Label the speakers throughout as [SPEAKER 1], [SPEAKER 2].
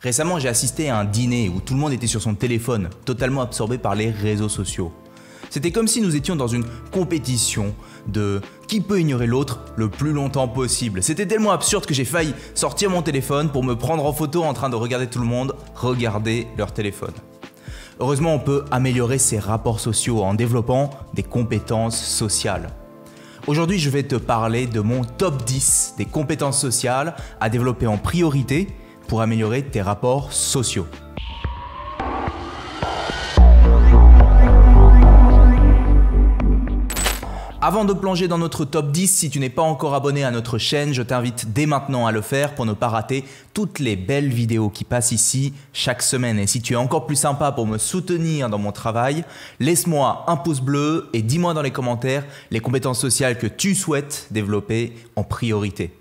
[SPEAKER 1] Récemment, j'ai assisté à un dîner où tout le monde était sur son téléphone, totalement absorbé par les réseaux sociaux. C'était comme si nous étions dans une compétition de qui peut ignorer l'autre le plus longtemps possible. C'était tellement absurde que j'ai failli sortir mon téléphone pour me prendre en photo en train de regarder tout le monde regarder leur téléphone. Heureusement, on peut améliorer ses rapports sociaux en développant des compétences sociales. Aujourd'hui, je vais te parler de mon top 10 des compétences sociales à développer en priorité pour améliorer tes rapports sociaux. Avant de plonger dans notre top 10, si tu n'es pas encore abonné à notre chaîne, je t'invite dès maintenant à le faire pour ne pas rater toutes les belles vidéos qui passent ici chaque semaine. Et si tu es encore plus sympa pour me soutenir dans mon travail, laisse-moi un pouce bleu et dis-moi dans les commentaires les compétences sociales que tu souhaites développer en priorité.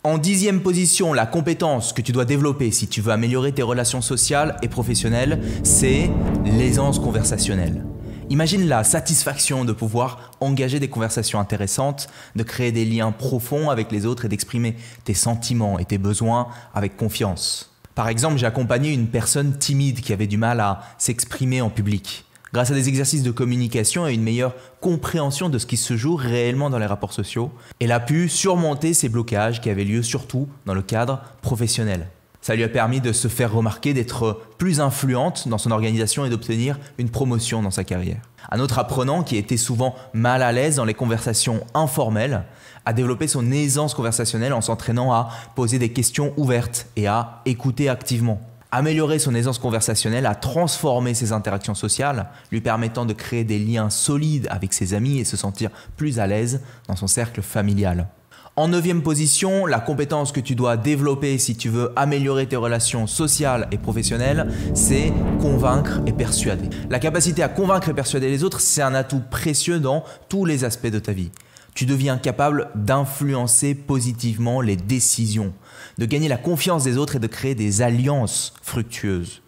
[SPEAKER 1] En 10e position, la compétence que tu dois développer si tu veux améliorer tes relations sociales et professionnelles, c'est l'aisance conversationnelle. Imagine la satisfaction de pouvoir engager des conversations intéressantes, de créer des liens profonds avec les autres et d'exprimer tes sentiments et tes besoins avec confiance. Par exemple, j'ai accompagné une personne timide qui avait du mal à s'exprimer en public. Grâce à des exercices de communication et une meilleure compréhension de ce qui se joue réellement dans les rapports sociaux, elle a pu surmonter ces blocages qui avaient lieu surtout dans le cadre professionnel. Ça lui a permis de se faire remarquer, d'être plus influente dans son organisation et d'obtenir une promotion dans sa carrière. Un autre apprenant qui était souvent mal à l'aise dans les conversations informelles a développé son aisance conversationnelle en s'entraînant à poser des questions ouvertes et à écouter activement. Améliorer son aisance conversationnelle a transformé ses interactions sociales, lui permettant de créer des liens solides avec ses amis et se sentir plus à l'aise dans son cercle familial. En 9e position, la compétence que tu dois développer si tu veux améliorer tes relations sociales et professionnelles, c'est convaincre et persuader. La capacité à convaincre et persuader les autres, c'est un atout précieux dans tous les aspects de ta vie. Tu deviens capable d'influencer positivement les décisions, de gagner la confiance des autres et de créer des alliances fructueuses.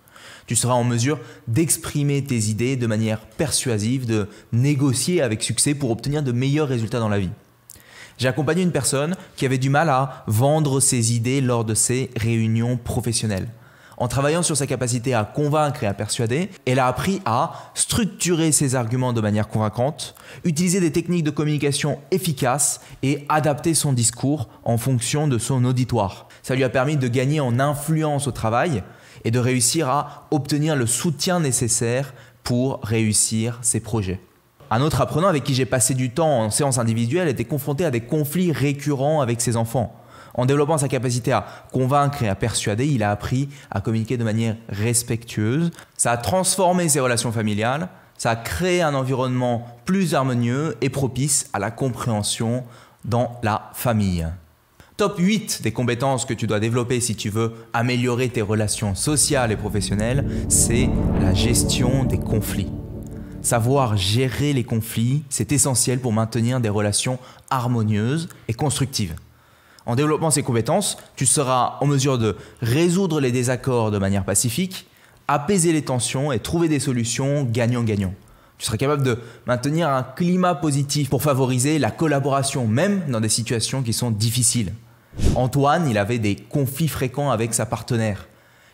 [SPEAKER 1] Tu seras en mesure d'exprimer tes idées de manière persuasive, de négocier avec succès pour obtenir de meilleurs résultats dans la vie. J'ai accompagné une personne qui avait du mal à vendre ses idées lors de ses réunions professionnelles. En travaillant sur sa capacité à convaincre et à persuader, elle a appris à structurer ses arguments de manière convaincante, utiliser des techniques de communication efficaces et adapter son discours en fonction de son auditoire. Ça lui a permis de gagner en influence au travail et de réussir à obtenir le soutien nécessaire pour réussir ses projets. Un autre apprenant avec qui j'ai passé du temps en séance individuelle était confronté à des conflits récurrents avec ses enfants. En développant sa capacité à convaincre et à persuader, il a appris à communiquer de manière respectueuse. Ça a transformé ses relations familiales, ça a créé un environnement plus harmonieux et propice à la compréhension dans la famille. Top 8 des compétences que tu dois développer si tu veux améliorer tes relations sociales et professionnelles, c'est la gestion des conflits. Savoir gérer les conflits, c'est essentiel pour maintenir des relations harmonieuses et constructives. En développant ces compétences, tu seras en mesure de résoudre les désaccords de manière pacifique, apaiser les tensions et trouver des solutions gagnant-gagnant. Tu seras capable de maintenir un climat positif pour favoriser la collaboration, même dans des situations qui sont difficiles. Antoine, il avait des conflits fréquents avec sa partenaire.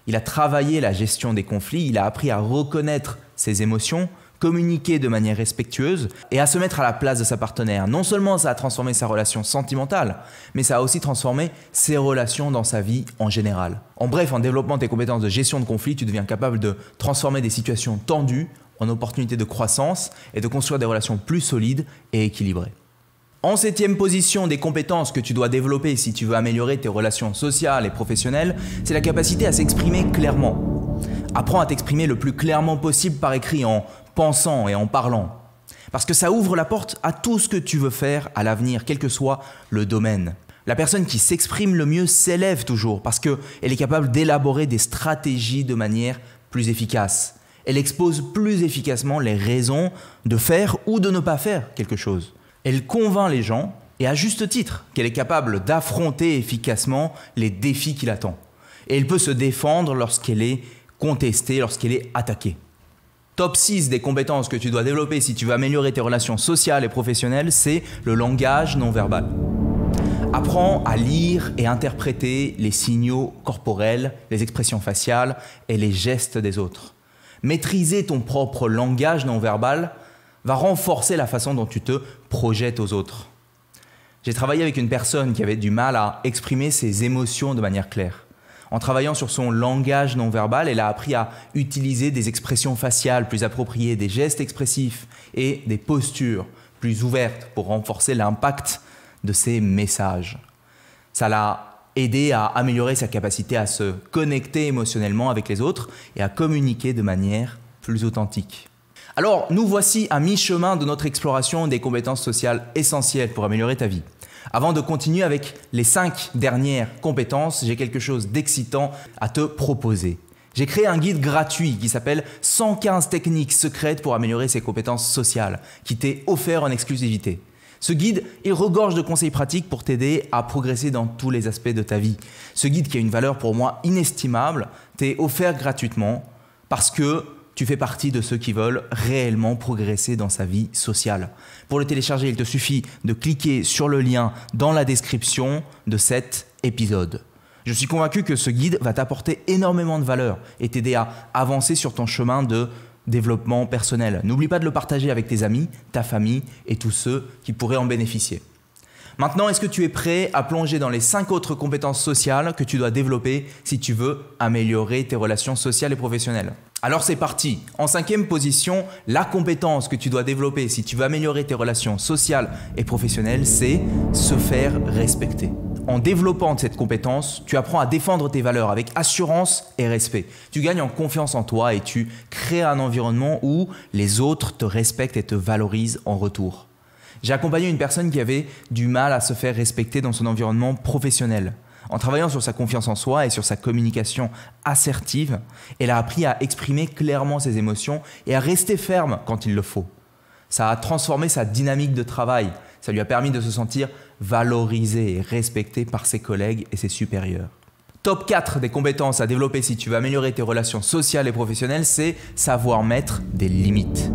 [SPEAKER 1] Il a travaillé la gestion des conflits, il a appris à reconnaître ses émotions, communiquer de manière respectueuse et à se mettre à la place de sa partenaire. Non seulement ça a transformé sa relation sentimentale, mais ça a aussi transformé ses relations dans sa vie en général. En bref, en développant tes compétences de gestion de conflits, tu deviens capable de transformer des situations tendues en opportunités de croissance et de construire des relations plus solides et équilibrées. En 7e position des compétences que tu dois développer si tu veux améliorer tes relations sociales et professionnelles, c'est la capacité à s'exprimer clairement. Apprends à t'exprimer le plus clairement possible par écrit en pensant et en parlant. Parce que ça ouvre la porte à tout ce que tu veux faire à l'avenir, quel que soit le domaine. La personne qui s'exprime le mieux s'élève toujours parce qu'elle est capable d'élaborer des stratégies de manière plus efficace. Elle expose plus efficacement les raisons de faire ou de ne pas faire quelque chose. Elle convainc les gens et à juste titre qu'elle est capable d'affronter efficacement les défis qui l'attendent. Et elle peut se défendre lorsqu'elle est contestée, lorsqu'elle est attaquée. Top 6 des compétences que tu dois développer si tu veux améliorer tes relations sociales et professionnelles, c'est le langage non verbal. Apprends à lire et interpréter les signaux corporels, les expressions faciales et les gestes des autres. Maîtriser ton propre langage non verbal va renforcer la façon dont tu te projettes aux autres. J'ai travaillé avec une personne qui avait du mal à exprimer ses émotions de manière claire. En travaillant sur son langage non verbal, elle a appris à utiliser des expressions faciales plus appropriées, des gestes expressifs et des postures plus ouvertes pour renforcer l'impact de ses messages. Ça l'a aidé à améliorer sa capacité à se connecter émotionnellement avec les autres et à communiquer de manière plus authentique. Alors, nous voici à mi-chemin de notre exploration des compétences sociales essentielles pour améliorer ta vie. Avant de continuer avec les 5 dernières compétences, j'ai quelque chose d'excitant à te proposer. J'ai créé un guide gratuit qui s'appelle 115 techniques secrètes pour améliorer ses compétences sociales, qui t'est offert en exclusivité. Ce guide, il regorge de conseils pratiques pour t'aider à progresser dans tous les aspects de ta vie. Ce guide qui a une valeur pour moi inestimable, t'est offert gratuitement parce que tu fais partie de ceux qui veulent réellement progresser dans sa vie sociale. Pour le télécharger, il te suffit de cliquer sur le lien dans la description de cet épisode. Je suis convaincu que ce guide va t'apporter énormément de valeur et t'aider à avancer sur ton chemin de développement personnel. N'oublie pas de le partager avec tes amis, ta famille et tous ceux qui pourraient en bénéficier. Maintenant, est-ce que tu es prêt à plonger dans les 5 autres compétences sociales que tu dois développer si tu veux améliorer tes relations sociales et professionnelles? Alors c'est parti. En 5e position, la compétence que tu dois développer si tu veux améliorer tes relations sociales et professionnelles, c'est se faire respecter. En développant cette compétence, tu apprends à défendre tes valeurs avec assurance et respect. Tu gagnes en confiance en toi et tu crées un environnement où les autres te respectent et te valorisent en retour. J'ai accompagné une personne qui avait du mal à se faire respecter dans son environnement professionnel. En travaillant sur sa confiance en soi et sur sa communication assertive, elle a appris à exprimer clairement ses émotions et à rester ferme quand il le faut. Ça a transformé sa dynamique de travail. Ça lui a permis de se sentir valorisé et respecté par ses collègues et ses supérieurs. Top 4 des compétences à développer si tu veux améliorer tes relations sociales et professionnelles, c'est savoir mettre des limites.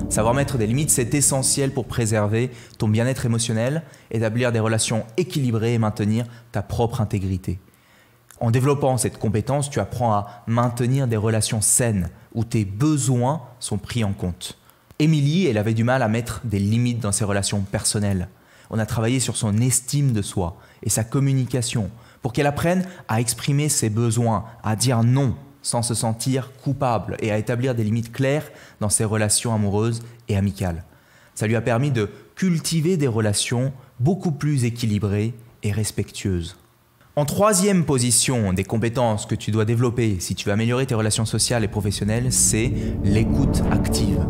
[SPEAKER 1] Savoir mettre des limites, c'est essentiel pour préserver ton bien-être émotionnel, établir des relations équilibrées et maintenir ta propre intégrité. En développant cette compétence, tu apprends à maintenir des relations saines où tes besoins sont pris en compte. Émilie, elle avait du mal à mettre des limites dans ses relations personnelles. On a travaillé sur son estime de soi et sa communication pour qu'elle apprenne à exprimer ses besoins, à dire non sans se sentir coupable et à établir des limites claires dans ses relations amoureuses et amicales. Ça lui a permis de cultiver des relations beaucoup plus équilibrées et respectueuses. En 3e position des compétences que tu dois développer si tu veux améliorer tes relations sociales et professionnelles, c'est l'écoute active.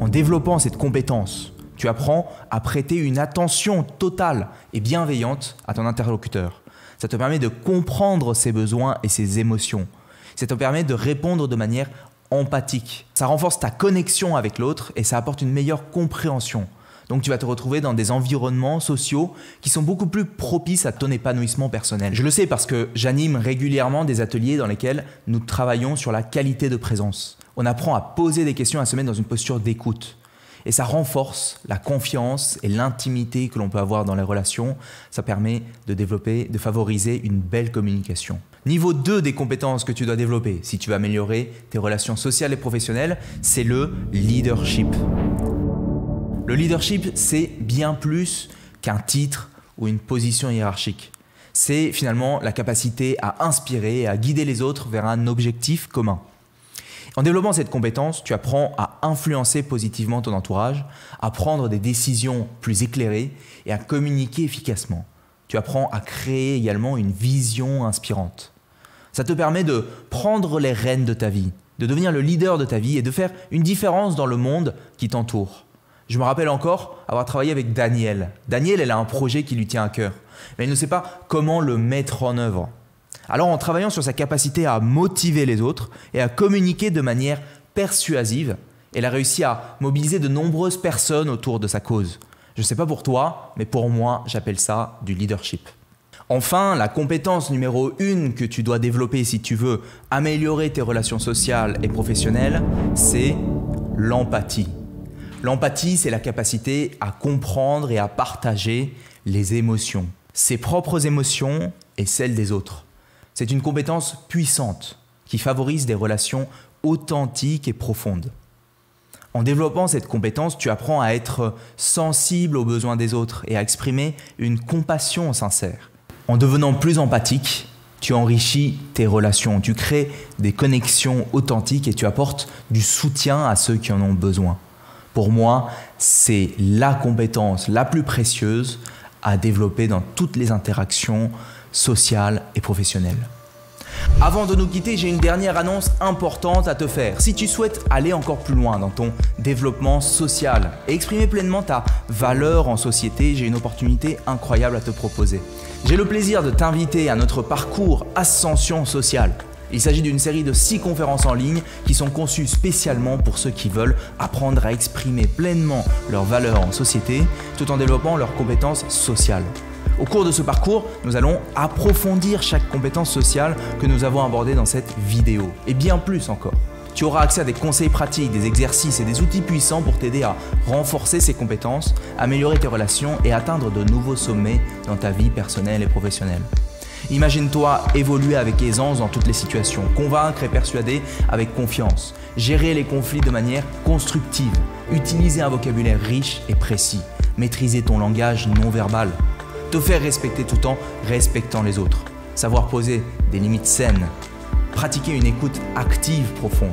[SPEAKER 1] En développant cette compétence, tu apprends à prêter une attention totale et bienveillante à ton interlocuteur. Ça te permet de comprendre ses besoins et ses émotions. Ça te permet de répondre de manière empathique. Ça renforce ta connexion avec l'autre et ça apporte une meilleure compréhension. Donc tu vas te retrouver dans des environnements sociaux qui sont beaucoup plus propices à ton épanouissement personnel. Je le sais parce que j'anime régulièrement des ateliers dans lesquels nous travaillons sur la qualité de présence. On apprend à poser des questions, à se mettre dans une posture d'écoute. Et ça renforce la confiance et l'intimité que l'on peut avoir dans les relations. Ça permet de développer, de favoriser une belle communication. Niveau 2 des compétences que tu dois développer si tu veux améliorer tes relations sociales et professionnelles, c'est le leadership. Le leadership, c'est bien plus qu'un titre ou une position hiérarchique. C'est finalement la capacité à inspirer et à guider les autres vers un objectif commun. En développant cette compétence, tu apprends à influencer positivement ton entourage, à prendre des décisions plus éclairées et à communiquer efficacement. Tu apprends à créer également une vision inspirante. Ça te permet de prendre les rênes de ta vie, de devenir le leader de ta vie et de faire une différence dans le monde qui t'entoure. Je me rappelle encore avoir travaillé avec Danielle. Danielle, elle a un projet qui lui tient à cœur, mais elle ne sait pas comment le mettre en œuvre. Alors en travaillant sur sa capacité à motiver les autres et à communiquer de manière persuasive, elle a réussi à mobiliser de nombreuses personnes autour de sa cause. Je ne sais pas pour toi, mais pour moi, j'appelle ça du leadership. Enfin, la compétence numéro 1 que tu dois développer si tu veux améliorer tes relations sociales et professionnelles, c'est l'empathie. L'empathie, c'est la capacité à comprendre et à partager les émotions. Ses propres émotions et celles des autres. C'est une compétence puissante qui favorise des relations authentiques et profondes. En développant cette compétence, tu apprends à être sensible aux besoins des autres et à exprimer une compassion sincère. En devenant plus empathique, tu enrichis tes relations, tu crées des connexions authentiques et tu apportes du soutien à ceux qui en ont besoin. Pour moi, c'est la compétence la plus précieuse à développer dans toutes les interactions sociales et professionnelles. Avant de nous quitter, j'ai une dernière annonce importante à te faire. Si tu souhaites aller encore plus loin dans ton développement social et exprimer pleinement ta valeur en société, j'ai une opportunité incroyable à te proposer. J'ai le plaisir de t'inviter à notre parcours Ascension Sociale. Il s'agit d'une série de 6 conférences en ligne qui sont conçues spécialement pour ceux qui veulent apprendre à exprimer pleinement leurs valeurs en société tout en développant leurs compétences sociales. Au cours de ce parcours, nous allons approfondir chaque compétence sociale que nous avons abordée dans cette vidéo, et bien plus encore. Tu auras accès à des conseils pratiques, des exercices et des outils puissants pour t'aider à renforcer ces compétences, améliorer tes relations et atteindre de nouveaux sommets dans ta vie personnelle et professionnelle. Imagine-toi évoluer avec aisance dans toutes les situations, convaincre et persuader avec confiance, gérer les conflits de manière constructive, utiliser un vocabulaire riche et précis, maîtriser ton langage non verbal, te faire respecter tout en respectant les autres, savoir poser des limites saines, pratiquer une écoute active profonde,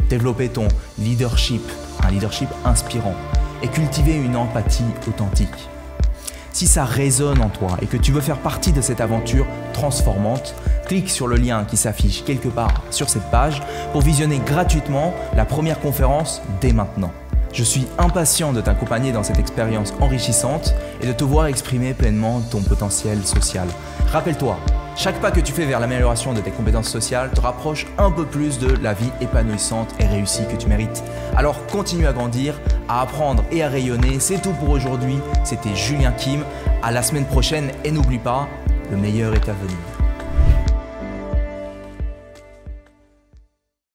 [SPEAKER 1] développer ton leadership, un leadership inspirant et cultiver une empathie authentique. Si ça résonne en toi et que tu veux faire partie de cette aventure transformante, clique sur le lien qui s'affiche quelque part sur cette page pour visionner gratuitement la première conférence dès maintenant. Je suis impatient de t'accompagner dans cette expérience enrichissante et de te voir exprimer pleinement ton potentiel social. Rappelle-toi, chaque pas que tu fais vers l'amélioration de tes compétences sociales te rapproche un peu plus de la vie épanouissante et réussie que tu mérites. Alors continue à grandir, à apprendre et à rayonner. C'est tout pour aujourd'hui. C'était Julien Kim. À la semaine prochaine et n'oublie pas, le meilleur est à venir.